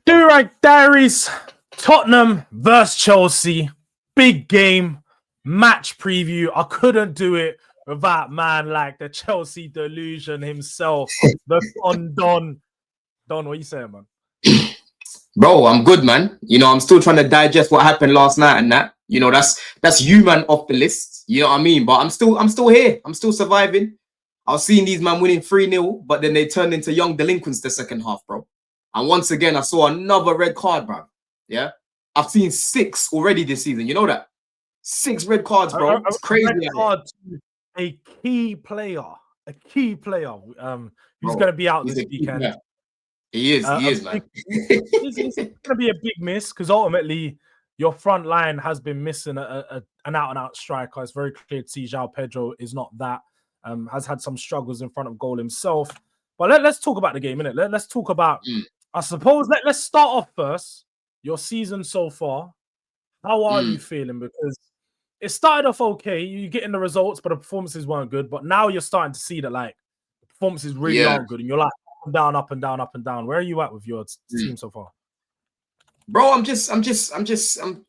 Durag Diaries, Tottenham versus Chelsea, big game, match preview. I couldn't do it without man like the Chelsea delusion himself, the Don. Don, what you saying, man? Bro, I'm good, man. You know, I'm still trying to digest what happened last night and that. You know, that's you, man, off the list. You know what I mean? But I'm still here. I'm still surviving. I was seeing these man winning 3-0, but then they turned into young delinquents the second half, bro. And once again, I saw another red card, bro. Yeah, I've seen 6 already this season. You know that? 6 red cards, bro. It's crazy. Red card to a key player, who's going to be out this weekend. Yeah. He is, man. It's going to be a big miss because ultimately your front line has been missing an out-and-out striker. It's very clear to see João Pedro is not that. Has had some struggles in front of goal himself. But let's talk about the game, innit? Let's talk about, I suppose, let's start off first. Your season so far. How are you feeling? Because it started off okay. You're getting the results, but the performances weren't good. But now you're starting to see that, like, the performances really aren't good. And you're like, up and down. Where are you at with your team so far? Bro, I'm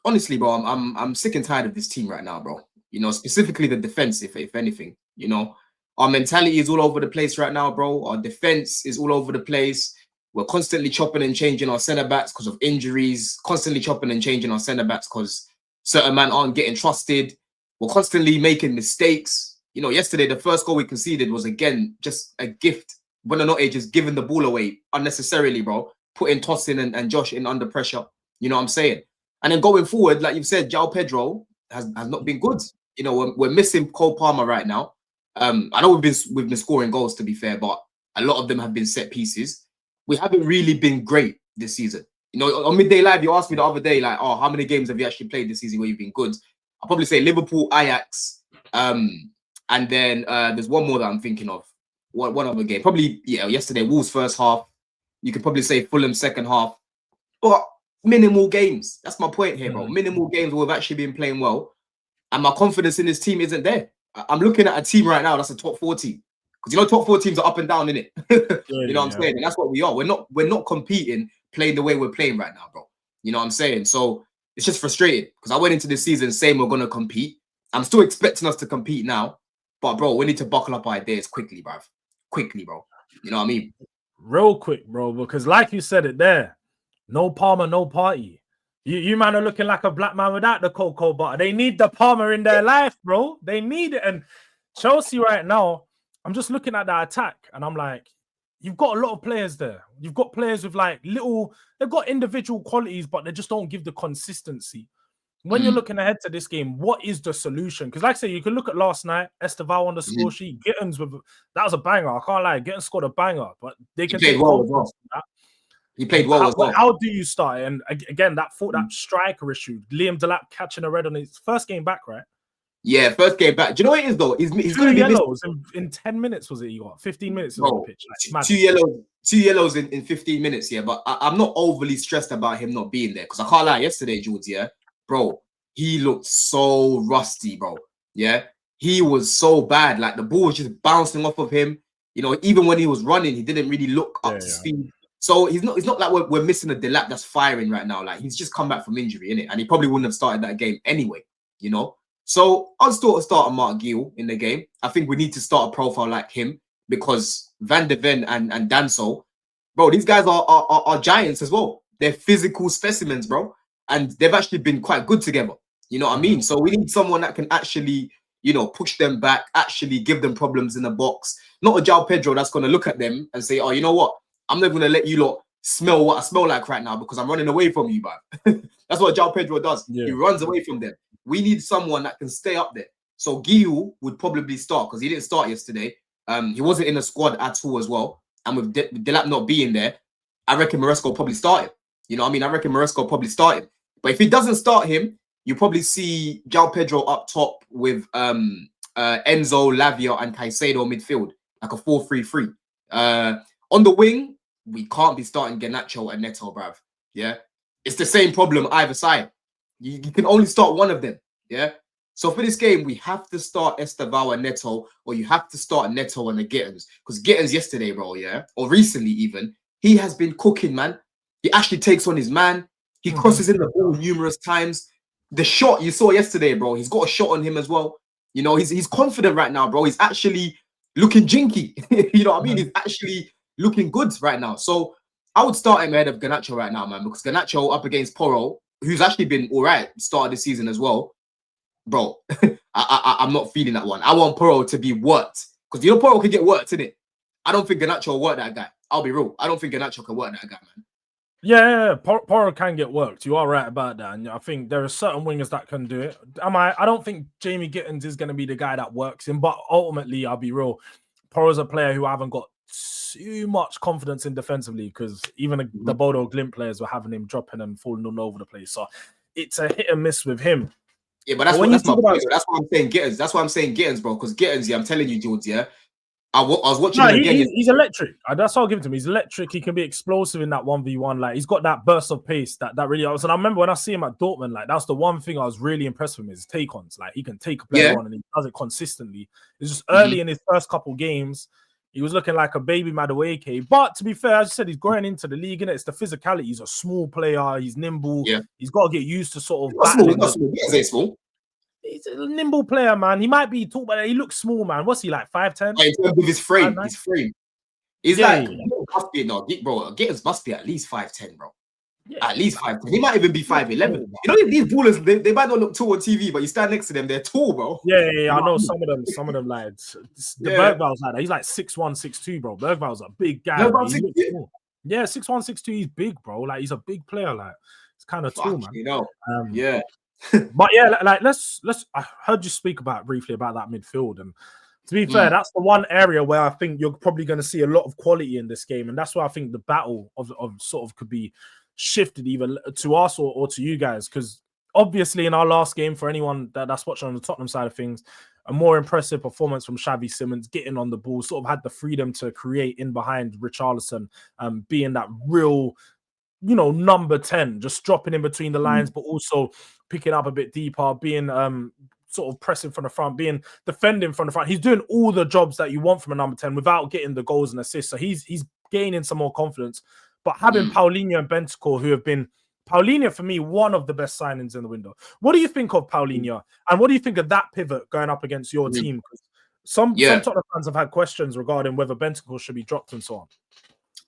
honestly, bro, I'm sick and tired of this team right now, bro. You know, specifically the defense, if anything. You know, our mentality is all over the place right now, bro. Our defense is all over the place. We're constantly chopping and changing our centre backs because of injuries, constantly chopping and changing our centre backs because certain men aren't getting trusted. We're constantly making mistakes. You know, yesterday, the first goal we conceded was, again, just a gift. Buonanotte just giving the ball away unnecessarily, bro. Putting Tosin and Josh in under pressure. You know what I'm saying? And then going forward, like you've said, João Pedro has not been good. You know, we're missing Cole Palmer right now. I know we've been scoring goals, to be fair, but a lot of them have been set pieces. We haven't really been great this season. You know, on Midday Live, you asked me the other day, like, oh, how many games have you actually played this season where you've been good? I'll probably say Liverpool, Ajax, and then there's one more that I'm thinking of. One other game. Probably, yesterday, Wolves first half. You could probably say Fulham second half. But minimal games. That's my point here, bro. Minimal games where we've actually been playing well. And my confidence in this team isn't there. I'm looking at a team right now that's a top 4 team. Because, you know, top 4 teams are up and down, innit? You know what I'm saying? And that's what we are. We're not competing, playing the way we're playing right now, bro. You know what I'm saying? So it's just frustrating. Because I went into this season saying we're going to compete. I'm still expecting us to compete now. But, bro, we need to buckle up our ideas quickly, bruv. Quickly, bro. You know what I mean? Real quick, bro. Because like you said it there, no Palmer, no party. You man are looking like a black man without the cocoa butter. They need the Palmer in their life, bro. They need it. And Chelsea right now, I'm just looking at that attack and I'm like, you've got a lot of players there. You've got players with like they've got individual qualities, but they just don't give the consistency. When you're looking ahead to this game, what is the solution? Because like I say, you can look at last night, Esteval on the score sheet, Gittins that was a banger. I can't lie, Gittins scored a banger, but they can take confidence in that. He played well as well. How do you start? And again, that striker issue, Liam Delap catching a red on his first game back, right? Yeah, first game back. Do you know what it is though? He's going to be yellows in 10 minutes. Was it? You got 15 minutes on the pitch. Like, two yellows in 15 minutes. Yeah, but I'm not overly stressed about him not being there because I can't lie. Yesterday, Jords, bro, he looked so rusty, bro. Yeah, he was so bad. Like the ball was just bouncing off of him. You know, even when he was running, he didn't really look up to speed. So it's not like we're missing a Delap that's firing right now. Like he's just come back from injury, innit? And he probably wouldn't have started that game anyway, you know? So I'd still start a Mark Gill in the game. I think we need to start a profile like him because Van de Ven and Danso, bro, these guys are giants as well. They're physical specimens, bro. And they've actually been quite good together. You know what I mean? So we need someone that can actually, you know, push them back, actually give them problems in the box. Not a João Pedro that's going to look at them and say, oh, you know what? I'm never going to let you lot smell what I smell like right now because I'm running away from you, man. That's what João Pedro does. Yeah. He runs away from them. We need someone that can stay up there. So Gil would probably start because he didn't start yesterday. He wasn't in the squad at all as well. And with Delap not being there, I reckon Maresca will probably start him. You know what I mean? I reckon Maresca will probably start him. But if he doesn't start him, you probably see João Pedro up top with Enzo, Lavia, and Caicedo midfield, like a 4-3-3. On the wing, we can't be starting Garnacho and Neto, bruv. Yeah? It's the same problem either side. You can only start one of them. Yeah? So for this game, we have to start Esteval and Neto, or you have to start Neto and the Gittins. Because Gittins yesterday, bro, yeah? Or recently even, he has been cooking, man. He actually takes on his man. He crosses in the ball numerous times. The shot you saw yesterday, bro, he's got a shot on him as well. You know, he's confident right now, bro. He's actually looking jinky. You know what I mean? He's actually looking good right now. So I would start him ahead of Garnacho right now, man, because Garnacho up against Porro, who's actually been all right start of the season as well. Bro, I'm not feeling that one. I want Porro to be worked, because you know Porro can get worked, innit? I don't think Garnacho will work that guy. I'll be real. I don't think Garnacho can work that guy, man. Yeah. Porro can get worked. You are right about that, and I think there are certain wingers that can do it. I don't think Jamie Gittins is going to be the guy that works him, but ultimately, I'll be real. Porro's a player who I haven't got too much confidence in defensively, because even the Bodo Glimt players were having him dropping and falling all over the place. So it's a hit and miss with him. Yeah, but that's my point. That's why I'm saying Gittins. That's why I'm saying Gittins, bro. Because Gittins, yeah, I'm telling you, Jords, yeah. I was watching him again. He's electric. That's all I'll give it to him. He's electric. He can be explosive in that 1v1. Like, he's got that burst of pace that really. And I remember when I see him at Dortmund, like, that's the one thing I was really impressed with him, is take-ons. Like, he can take a player on and he does it consistently. It's just early in his first couple games, he was looking like a baby Madueke. But to be fair, as I said, he's growing into the league, and it's the physicality. He's a small player. He's nimble. Yeah. He's got to get used to sort of small. He's a nimble player, man. He might be tall, but he looks small, man. What's he like? 5'10"? In terms of his frame, He's like, must be bro. Gittins must be at least 5'10", bro. Yeah. At least 5'10". He might even be 5'11". You know, these ballers, they might not look tall on TV, but you stand next to them, they're tall, bro. Yeah. I know some of them lads. The Bergval's like that. He's like 6'1", 6'2", bro. Bergval's a big guy. Yeah, 6'1", 6'2". He's big, bro. Like, he's a big player. Like, it's kind of tall, man. You know, But yeah, like let's. I heard you speak briefly about that midfield, and to be fair, that's the one area where I think you're probably going to see a lot of quality in this game, and that's why I think the battle of sort of could be shifted either to us or to you guys, because obviously in our last game, for anyone that's watching on the Tottenham side of things, a more impressive performance from Xavi Simons, getting on the ball, sort of had the freedom to create in behind Richarlison, being that real, you know, number 10, just dropping in between the lines, but also picking up a bit deeper, being sort of pressing from the front, being defending from the front. He's doing all the jobs that you want from a number 10 without getting the goals and assists. So he's gaining some more confidence. But having Paulinho and Bentancur, who have been, Paulinho for me, one of the best signings in the window. What do you think of Paulinho? And what do you think of that pivot going up against your team? Because some Tottenham fans have had questions regarding whether Bentancur should be dropped and so on.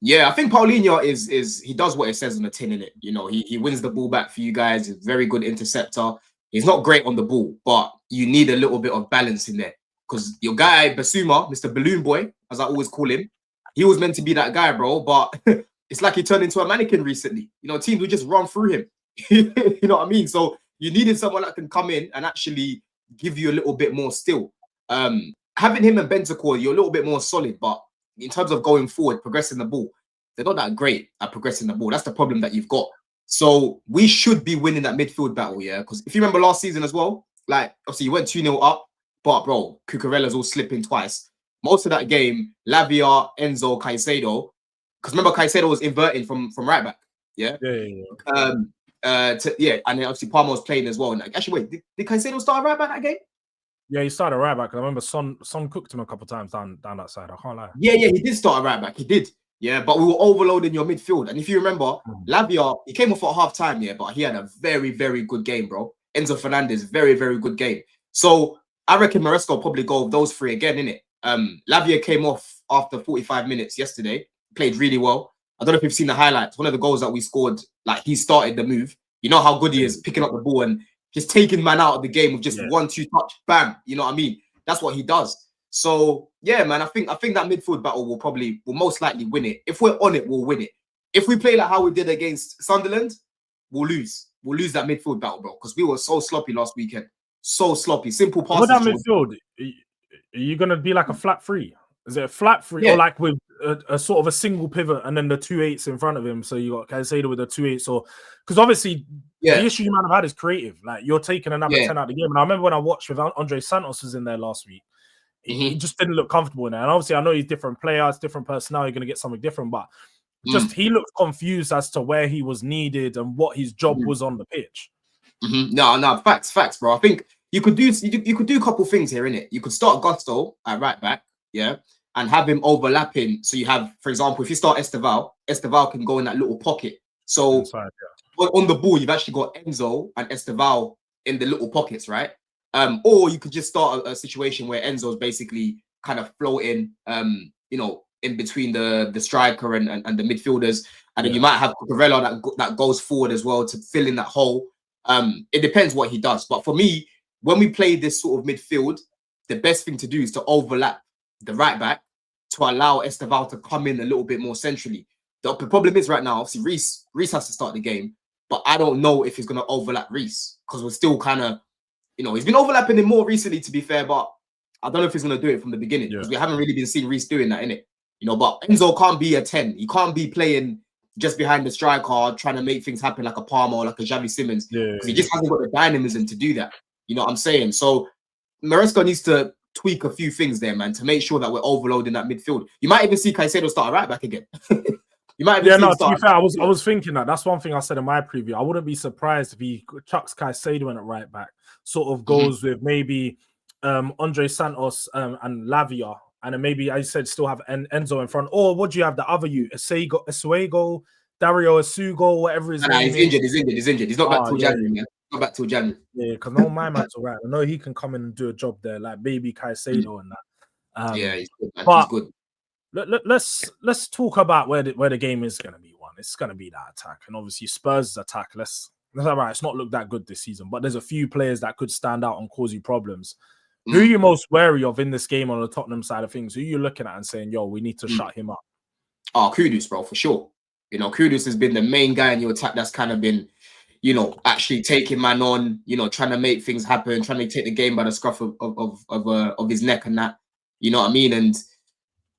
Yeah, I think Paulinho is he does what it says on the tin, in it. You know, he wins the ball back for you guys. He's a very good interceptor. He's not great on the ball, but you need a little bit of balance in there, because your guy Basuma, Mr. Balloon Boy, as I always call him, he was meant to be that guy, bro. But it's like he turned into a mannequin recently. You know, teams will just run through him. You know what I mean? So you needed someone that can come in and actually give you a little bit more still. Having him and Bentancur, you're a little bit more solid, but in terms of going forward, progressing the ball, they're not that great at progressing the ball. That's the problem that you've got. So we should be winning that midfield battle, yeah? Because if you remember last season as well, like, obviously you went 2-0 up, but, bro, Cucurella's all slipping twice. Most of that game, Lavia, Enzo, Caicedo, because remember Caicedo was inverting from right back, yeah? And then obviously Palmer was playing as well. And actually, wait, did Caicedo start right back that game? Yeah, he started right back. I remember Son cooked him a couple of times down that side. I can't lie. Yeah, he did start right back. He did. Yeah, but we were overloading your midfield. And if you remember, Lavia, he came off at half time, yeah, but he had a very, very good game, bro. Enzo Fernandez, very, very good game. So I reckon Maresca will probably go with those three again, innit? Lavia came off after 45 minutes yesterday, played really well. I don't know if you've seen the highlights. One of the goals that we scored, like, he started the move. You know how good he is picking up the ball and just taking man out of the game with just 1-2 touch, bam. You know what I mean? That's what he does. So yeah, man, I think that midfield battle will most likely win it. If we're on it, we'll win it. If we play like how we did against Sunderland, we'll lose. We'll lose that midfield battle, bro, because we were so sloppy last weekend. So sloppy. Simple passes. What that midfield? Are you gonna be like a flat three? Is it a flat three or like with a sort of a single pivot and then the 2-8s in front of him? So you got Caicedo with the 2-8s, or because obviously the issue you might have had is creative. Like, you're taking another 10 out of the game. And I remember when I watched with Andre Santos was in there last week. He just didn't look comfortable in there. And obviously, I know he's different players, different personnel. You're going to get something different, but just he looked confused as to where he was needed and what his job was on the pitch. No, facts, bro. I think you could do a couple things here, innit? You could start Gusto at right back, yeah. and have him overlapping. So you have, for example, if you start Esteval can go in that little pocket. So Inside, on the ball, you've actually got Enzo and Esteval in the little pockets, right? Or you could just start a situation where Enzo's basically kind of floating, you know, in between the striker and the midfielders, and then you might have Cucurella that goes forward as well to fill in that hole. It depends what he does, but for me, when we play this sort of midfield, the best thing to do is to overlap the right back to allow Esteval to come in a little bit more centrally. The problem is right now, obviously, Reece has to start the game, but I don't know if he's going to overlap Reece because we're still kind of, you know, he's been overlapping him more recently, to be fair, but I don't know if he's going to do it from the beginning because we haven't really been seeing Reece doing that, innit? You know, but Enzo can't be a 10. He can't be playing just behind the striker, trying to make things happen like a Palmer or like a Xavi Simons, because he just hasn't got the dynamism to do that. You know what I'm saying? So Maresca needs to tweak a few things there, man, to make sure that we're overloading that midfield. You might even see Caicedo start right back again. You might even to be fair, I was thinking that. That's one thing I said in my preview. I wouldn't be surprised if he chucks Caicedo in at right back, sort of goes with maybe Andre Santos and Lavia, and then maybe, I said, still have Enzo in front. Or would you have the other Esuego, Dario Esugo, whatever his name is. He's injured. He's not back till January, man. Not back till January. Yeah, because no, my man's all right. I know he can come in and do a job there, like baby Caicedo and that. Yeah, he's good, man. But he's good. Let's talk about where the game is going to be won. It's going to be that attack, and obviously Spurs' attack. That's all right. It's not looked that good this season, but there's a few players that could stand out and cause you problems. Who are you most wary of in this game on the Tottenham side of things? Who are you looking at and saying, yo, we need to shut him up? Oh, Kudus, bro, for sure. You know, Kudus has been the main guy in your attack that's kind of been, you know, actually taking man on, you know, trying to make things happen, trying to take the game by the scruff of his neck and that. You know what I mean? And,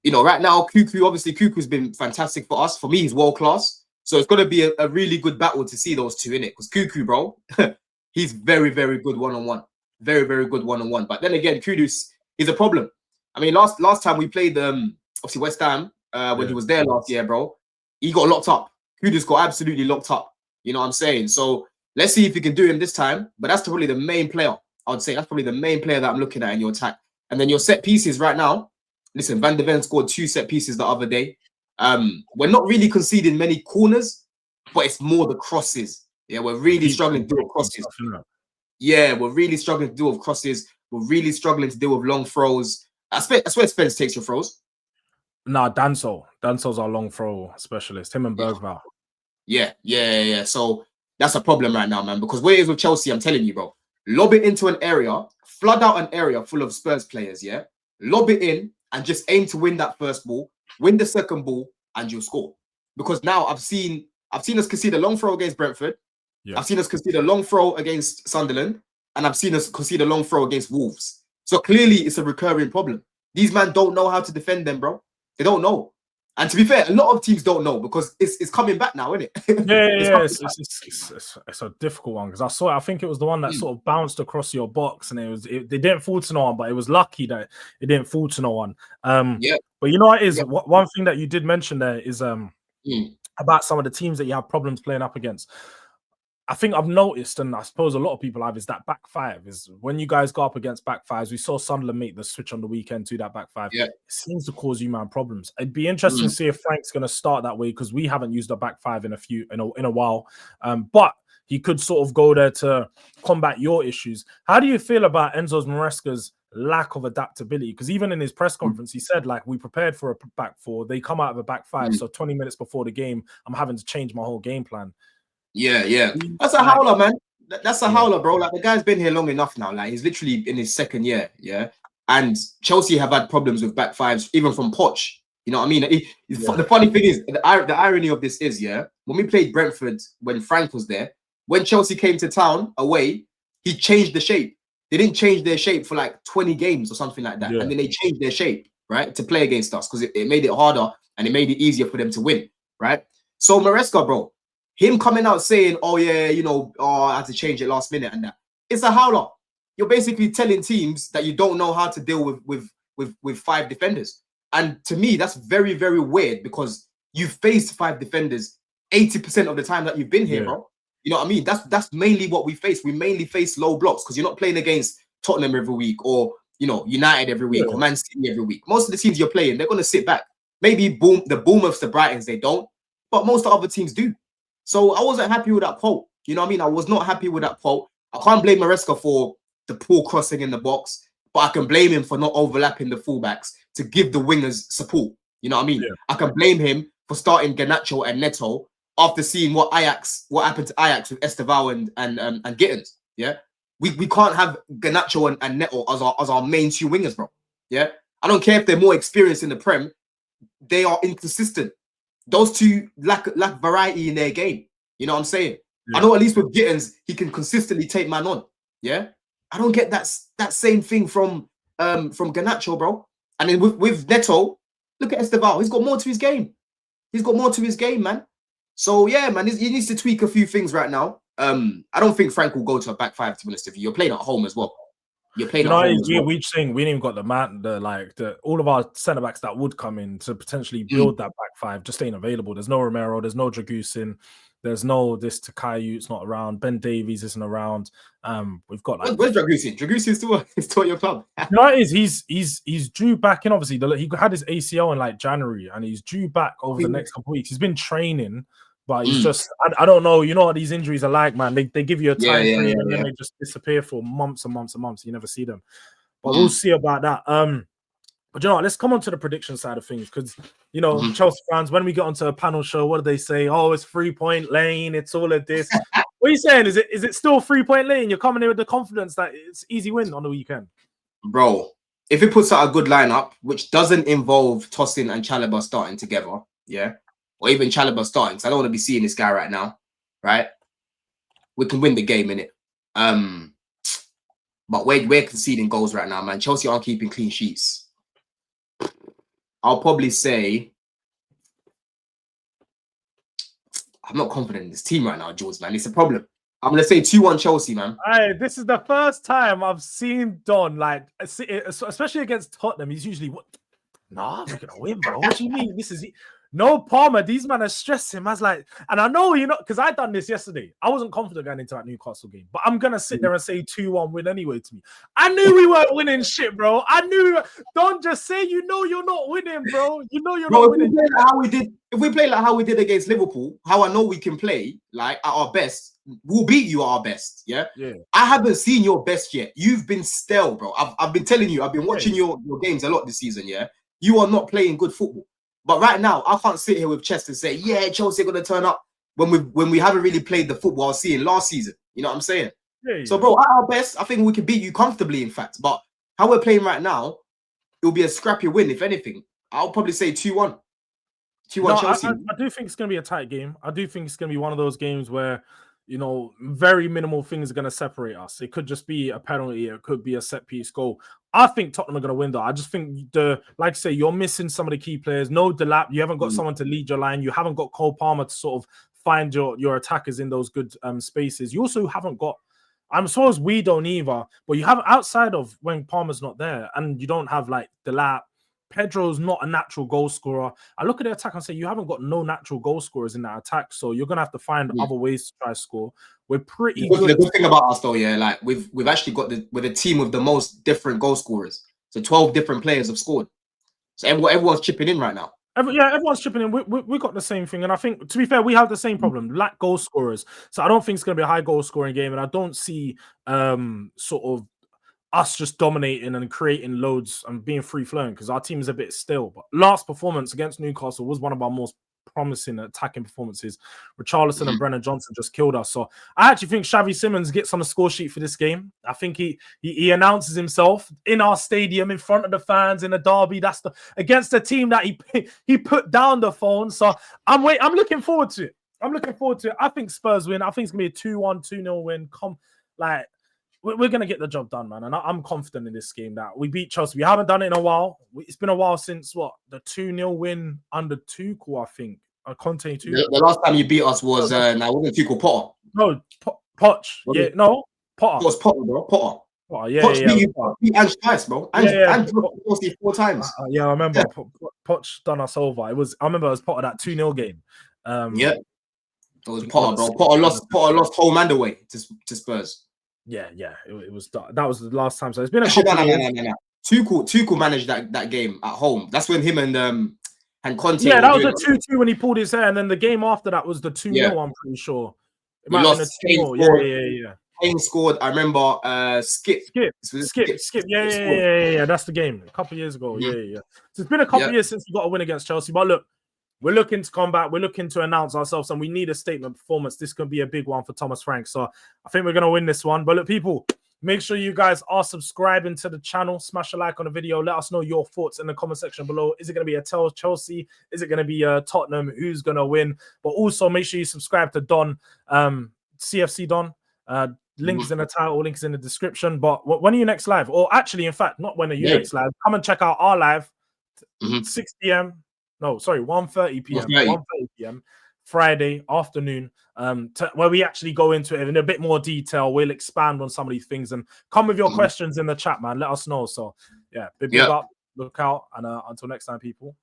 you know, right now, Cuckoo's been fantastic for us. For me, he's world class. So it's going to be a really good battle to see those two in it. Because Cuckoo, bro, he's very, very good one-on-one. Very, very good one-on-one. But then again, Kudus is a problem. I mean, last time we played obviously West Ham when he was there last year, bro, he got locked up. Kudus got absolutely locked up. You know what I'm saying? So let's see if he can do him this time. But that's probably the main player. I would say that's probably the main player that I'm looking at in your attack. And then your set pieces right now. Listen, Van de Ven scored 2 set pieces the other day. We're not really conceding many corners, but it's more the crosses. Yeah, we're really struggling to do with crosses. Yeah, we're really struggling to deal with crosses. We're really struggling to deal with long throws. I swear Spence takes your throws. Nah, Danso's our long throw specialist. Him and Bergvall. Yeah. So that's a problem right now, man. Because where it is with Chelsea, I'm telling you, bro. Lob it into an area, flood out an area full of Spurs players, yeah? Lob it in and just aim to win that first ball, win the second ball, and you'll score. Because now I've seen us concede a long throw against Brentford. Yeah. I've seen us concede a long throw against Sunderland, and I've seen us concede a long throw against Wolves. So clearly, it's a recurring problem. These men don't know how to defend them, bro. They don't know. And to be fair, a lot of teams don't know because it's coming back now, isn't it? Yeah. It's a difficult one because I think it was the one that sort of bounced across your box, and they didn't fall to no one, but it was lucky that it didn't fall to no one. But you know what it is? One thing that you did mention there is about some of the teams that you have problems playing up against. I think I've noticed, and I suppose a lot of people have, is that back five is when you guys go up against back fives. We saw Sunderland make the switch on the weekend to that back five. Yeah. It seems to cause you man problems. It'd be interesting to see if Frank's going to start that way because we haven't used a back five in a while. But he could sort of go there to combat your issues. How do you feel about Maresca's lack of adaptability? Because even in his press conference, he said, like, we prepared for a back four. They come out of a back five. So 20 minutes before the game, I'm having to change my whole game plan. Yeah. That's a howler, man. That's a howler, bro. Like, the guy's been here long enough now. Like, he's literally in his second year, yeah? And Chelsea have had problems with back fives, even from Poch. You know what I mean? The funny thing is, the irony of this is, yeah, when we played Brentford, when Frank was there, when Chelsea came to town away, he changed the shape. They didn't change their shape for like 20 games or something like that. Yeah. And then they changed their shape, right, to play against us because it made it harder and it made it easier for them to win, right? So Maresca, bro, him coming out saying, oh, yeah, you know, I had to change it last minute and that. It's a howler. You're basically telling teams that you don't know how to deal with 5 defenders. And to me, that's very, very weird because you've faced 5 defenders 80% of the time that you've been here, bro. You know what I mean? That's mainly what we face. We mainly face low blocks because you're not playing against Tottenham every week or you know, United every week or Man City every week. Most of the teams you're playing, they're going to sit back. Maybe the Bournemouths, the Brightons, they don't, but most of the other teams do. So I wasn't happy with that quote. You know what I mean? I was not happy with that quote. I can't blame Maresca for the poor crossing in the box, but I can blame him for not overlapping the fullbacks to give the wingers support. You know what I mean? I can blame him for starting Garnacho and Neto after seeing what happened to Ajax with Estevao and Gittins. Yeah, we can't have Garnacho and Neto as our main two wingers, bro. Yeah, I don't care if they're more experienced in the Prem. They are inconsistent. Those two lack variety in their game. You know what I'm saying? I know at least with Gittins, he can consistently take man on. Yeah, I don't get that same thing from Garnacho, bro. And then with Neto, look at Estevao. He's got more to his game. He's got more to his game, man. So yeah, man, he needs to tweak a few things right now. I don't think Frank will go to a back five, to be honest with you. You're playing at home as well. You're playing at home as well. We're saying we ain't even got all of our centre backs that would come in to potentially build that back five just ain't available. There's no Romero, there's no Dragusin, there's no this Takayu, it's not around. Ben Davies isn't around. We've got like where's Dragusin? Dragusin is still at your club. No, it is. He's due back in. Obviously, he had his ACL in like January, and he's due back over the next couple of weeks. He's been training, but he's just I don't know. You know what these injuries are like, man. They give you a time frame and then they just disappear for months and months and months. You never see them. But we'll see about that. But you know what? Let's come on to the prediction side of things, because you know Chelsea fans, when we get onto a panel show, what do they say? Oh, it's 3-point lane. It's all of this. What are you saying? Is it still 3-point lane? You're coming in with the confidence that it's easy win on the weekend, bro. If it puts out a good lineup, which doesn't involve Tosin and Chalobah starting together, or even Chalobah starting, because I don't want to be seeing this guy right now, right? We can win the game, innit? But we're conceding goals right now, man. Chelsea aren't keeping clean sheets. I'll probably say I'm not confident in this team right now, Jords, man. It's a problem. I'm going to say 2-1 Chelsea, man. Hey, this is the first time I've seen Don, like, especially against Tottenham. He's usually, nah, we're going to win, bro. What do you mean? This is... No, Palmer, these men are stressing him. I was like, and I know, you know, because I done this yesterday. I wasn't confident going into that Newcastle game, but I'm going to sit there and say 2-1 win anyway to me. I knew we weren't winning shit, bro. I knew. Don't just say you know you're not winning, bro. You know you're not winning. If we play like how we did against Liverpool, how I know we can play, like, at our best, we'll beat you at our best, yeah? I haven't seen your best yet. You've been stale, bro. I've been telling you, I've been watching your games a lot this season, yeah? You are not playing good football. But right now, I can't sit here with chest and say, yeah, Chelsea are going to turn up when we haven't really played the football I was seeing last season. You know what I'm saying? So, bro, at our best, I think we can beat you comfortably, in fact. But how we're playing right now, it'll be a scrappy win, if anything. I'll probably say 2-1. 2-1 Chelsea. I do think it's going to be a tight game. I do think it's going to be one of those games where, you know, very minimal things are going to separate us. It could just be a penalty. It could be a set-piece goal. I think Tottenham are going to win, though. I just think, like I say, you're missing some of the key players. No Delap. You haven't got someone to lead your line. You haven't got Cole Palmer to sort of find your attackers in those good spaces. You also haven't got... I suppose we don't either, but you have outside of when Palmer's not there, and you don't have, like, Delap. Pedro's not a natural goal scorer. I look at the attack and say, you haven't got no natural goal scorers in that attack, so you're going to have to find other ways to try to score. We're pretty good. The good thing about us, though, like, we've actually got with a team with the most different goal scorers. So 12 different players have scored. So everyone's chipping in right now. Everyone's chipping in. We got the same thing. And I think, to be fair, we have the same problem. Lack goal scorers. So I don't think it's going to be a high goal scoring game. And I don't see sort of us just dominating and creating loads and being free-flowing, because our team is a bit still. But last performance against Newcastle was one of our most promising attacking performances. Richarlison and Brennan Johnson just killed us. So I actually think Xavi Simons gets on the score sheet for this game. I think he announces himself in our stadium in front of the fans in a derby. That's against the team that he put down the phone. So I'm looking forward to it. I think Spurs win. I think it's gonna be a 2-1, 2-0 win. We're going to get the job done, man. And I'm confident in this game that we beat Chelsea. We haven't done it in a while. It's been a while since, the 2-0 win under Tuchel, I think. Conte too. The last time you beat us was, wasn't Tuchel, Potter? No, Poch. Yeah, no, Potter. It was Potter, bro. Potter. Poch beat Ange twice, bro. Ange Chelsea 4 times. I remember. Poch done us over. I remember it was Potter, that 2-0 game. It was Potter, bro. Potter lost home and away to Spurs. Yeah, it was that was the last time. So it's been a couple no. Tuchel managed that game at home. That's when him and Conte. Yeah, that was a 2-2 when he pulled his hair, and then the game after that was the 2-0. Yeah. I'm pretty sure it We might have been lost. a 2-0. Yeah. Kane scored. I remember Skip. Skip. Yeah. That's the game a couple of years ago. Yeah. So it's been a couple of years since we got a win against Chelsea. But look, we're looking to come back. We're looking to announce ourselves, and we need a statement performance. This could be a big one for Thomas Frank. So I think we're gonna win this one. But look, people, make sure you guys are subscribing to the channel. Smash a like on the video. Let us know your thoughts in the comment section below. Is it going to be a Chelsea? Is it going to be Tottenham? Who's going to win? But also make sure you subscribe to Don, CFC Don. Link is in the title. Link is in the description. But when are you next live? Or actually, in fact, not when are you next live. Come and check out our live. 6 p.m. No, sorry, 1:30 p.m. 1:30 p.m. Friday afternoon, where we actually go into it in a bit more detail. We'll expand on some of these things and come with your questions in the chat, man. Let us know. So, yeah, big up, look out, and until next time, people.